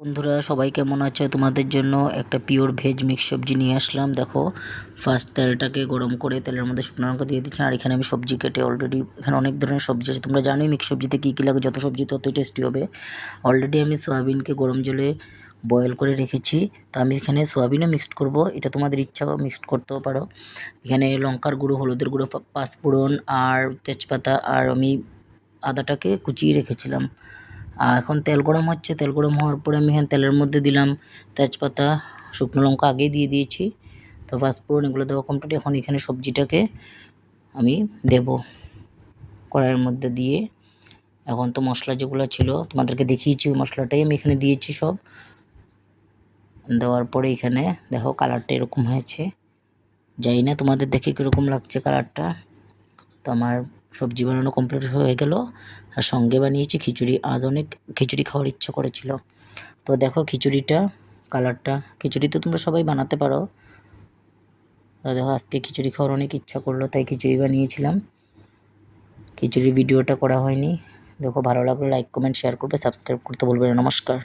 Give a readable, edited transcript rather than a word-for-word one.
বন্ধুরা সবাই কেমন আছো? তোমাদের জন্য একটা পিওর ভেজ মিক্স সবজি নিয়ে আসলাম। দেখো, ফার্স্ট তেলটাকে গরম করে তেলের মধ্যে শুকনো লঙ্কা দিয়ে দিচ্ছি। আর এখানে আমি সবজি কেটে অলরেডি, এখানে অনেক ধরনের সবজি আছে, তোমরা জানোই মিক্স সবজিতে কী কী লাগে, যত সবজি ততই টেস্টি হবে। অলরেডি আমি সয়াবিনকে গরম জলে বয়েল করে রেখেছি, তো আমি এখানে সয়াবিনও মিক্সড করব, এটা তোমাদের ইচ্ছা মিক্সড করতেও পারো। এখানে লঙ্কার গুঁড়ো, হলুদের গুঁড়ো, পাঁচফোড়ন আর তেজপাতা, আর আমি আদাটাকে কুচিয়ে রেখেছিলাম। এখন তেল গরম হচ্ছে, তেল গরম হওয়ার পরে আমি এখানে তেলের মধ্যে দিলাম তেজপাতা, শুকনো লঙ্কা আগেই দিয়ে দিয়েছি, তো পাঁচফোড়ন এগুলো দেওয়া কমপ্লিট। এখন এখানে সবজিটাকে আমি দেব কড়াইয়ের মধ্যে দিয়ে। এখন তো মশলা যেগুলো ছিল তোমাদেরকে দেখিয়েছি, ওই মশলাটাই আমি এখানে দিয়েছি সব। দেওয়ার পরে এখানে দেখো কালারটা এরকম হয়েছে, জানি না তোমাদের দেখে কীরকম লাগছে কালারটা। তো আমার সবজি বানানো কমপ্লিট হয়ে গেল, আর সঙ্গে বানিয়েছি খিচুড়ি। আজ অনেক খিচুড়ি খাওয়ার ইচ্ছা করেছিল, তো দেখো খিচুড়িটা, কালারটা। খিচুড়ি তো তোমরা সবাই বানাতে পারো, দেখো আজকে খিচুড়ি খাওয়ার অনেক ইচ্ছা করলো, তাই খিচুড়ি বানিয়েছিলাম। খিচুড়ির ভিডিওটা করা হয়নি। দেখো, ভালো লাগলে লাইক কমেন্ট শেয়ার করবে, সাবস্ক্রাইব করতে বলবে না। নমস্কার।